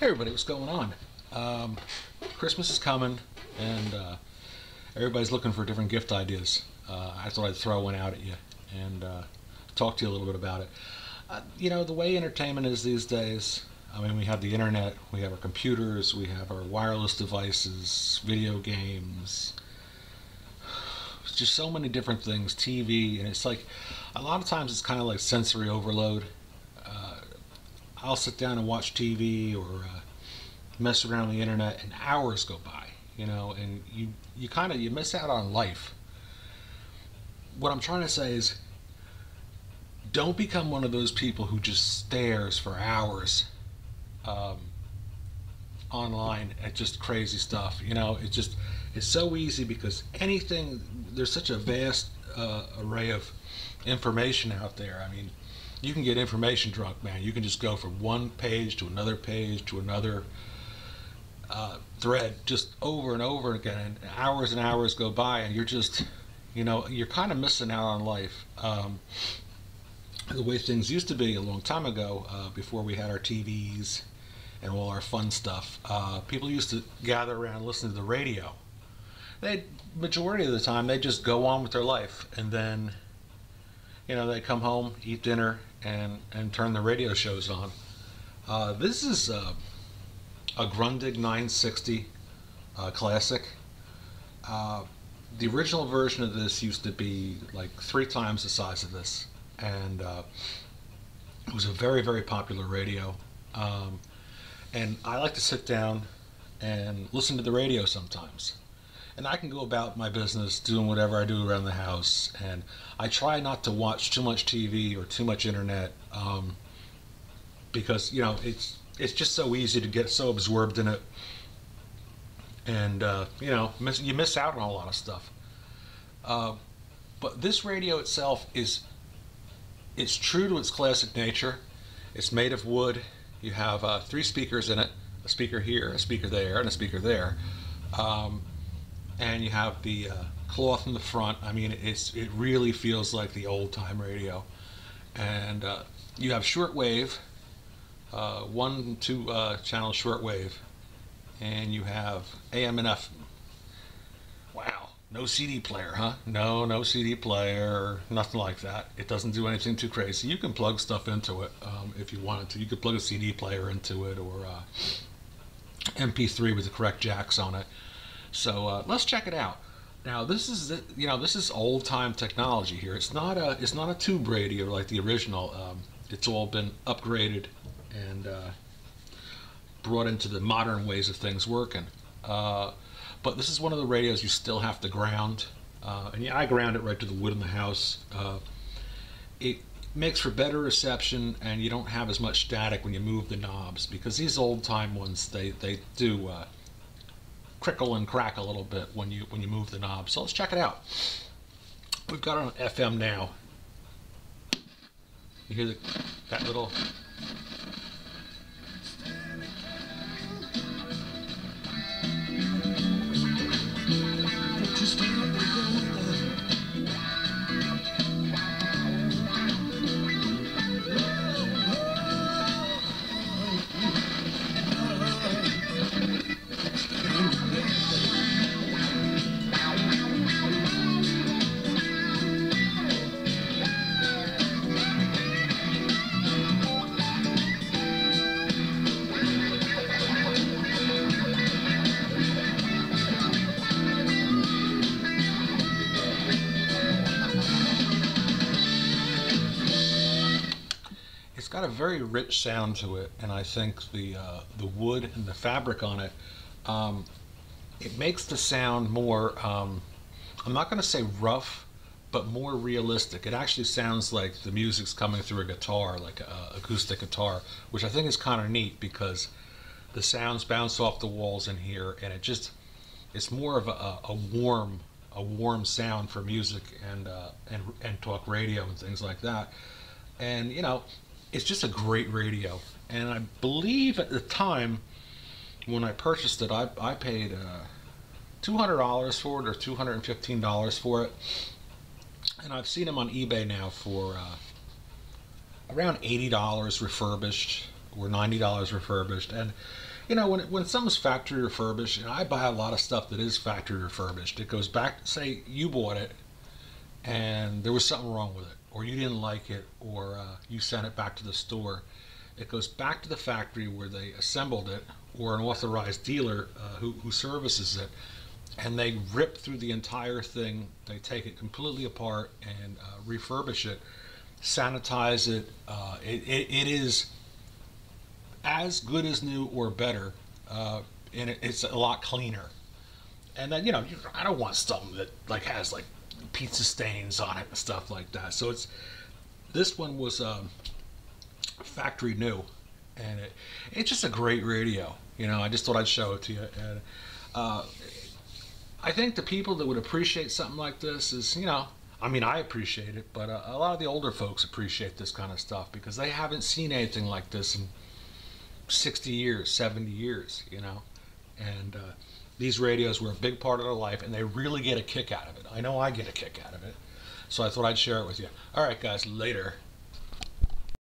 Hey everybody, what's going on? Christmas is coming, and everybody's looking for different gift ideas. I thought I'd throw one out at you and talk to you a little bit about it. The way entertainment is these days, I mean, we have the internet, we have our computers, we have our wireless devices, video games, just so many different things, TV, and it's like, a lot of times it's kind of like sensory overload. I'll sit down and watch TV or mess around on the internet, and hours go by, and you miss out on life. What I'm trying to say is, don't become one of those people who just stares for hours online at just crazy stuff. It's so easy because there's such a vast array of information out there. I mean, you can get information drunk, man. You can just go from one page to another thread, just over and over again, and hours go by, and you're kind of missing out on life. The way things used to be a long time ago, before we had our TVs and all our fun stuff, people used to gather around and listen to the radio. Majority of the time, they just go on with their life, and then they come home, eat dinner, and turn the radio shows on. This is a Grundig 960 classic. The original version of this used to be like 3 times the size of this, and it was a very, very popular radio. And I like to sit down and listen to the radio sometimes. And I can go about my business doing whatever I do around the house, and I try not to watch too much TV or too much internet, because it's just so easy to get so absorbed in it, and you miss out on a lot of stuff. But this radio itself it's true to its classic nature. It's made of wood. You have 3 speakers in it: a speaker here, a speaker there, and a speaker there. And you have the cloth in the front. I mean, it really feels like the old-time radio. And you have shortwave, 1 and 2 channel shortwave, and you have AM and FM. Wow, no CD player, huh? No CD player, nothing like that. It doesn't do anything too crazy. You can plug stuff into it if you wanted to. You could plug a CD player into it, or MP3 with the correct jacks on it. So let's check it out. Now this is old time technology here. It's not a tube radio like the original. It's all been upgraded and brought into the modern ways of things working. But this is one of the radios you still have to ground. And yeah, I ground it right to the wood in the house. It makes for better reception, and you don't have as much static when you move the knobs, because these old time ones, they do crickle and crack a little bit when you move the knob. So let's check it out. We've got it on FM now. You hear that little. It's got a very rich sound to it, and I think the wood and the fabric on it, it makes the sound more, I'm not going to say rough, but more realistic. It actually sounds like the music's coming through a guitar, like an acoustic guitar, which I think is kind of neat, because the sounds bounce off the walls in here, and it's more of a warm sound for music and talk radio and things like that. And it's just a great radio. And I believe at the time when I purchased it, I paid $200 for it, or $215 for it. And I've seen them on eBay now for around $80 refurbished. or $90 refurbished. And when something's factory refurbished, I buy a lot of stuff that is factory refurbished. It goes back. Say you bought it and there was something wrong with it, or you didn't like it, or you sent it back to the store. It goes back to the factory where they assembled it, or an authorized dealer who services it, and they rip through the entire thing. They take it completely apart and refurbish it, sanitize it. It is as good as new or better, and it's a lot cleaner. And then I don't want something that has pizza stains on it and stuff like that. So this one was factory new, and it's just a great radio. I just thought I'd show it to you. And I think the people that would appreciate something like this is, I appreciate it, but a lot of the older folks appreciate this kind of stuff because they haven't seen anything like this in 60 years, 70 years, and these radios were a big part of their life, and they really get a kick out of it. I know I get a kick out of it, so I thought I'd share it with you. All right, guys, later.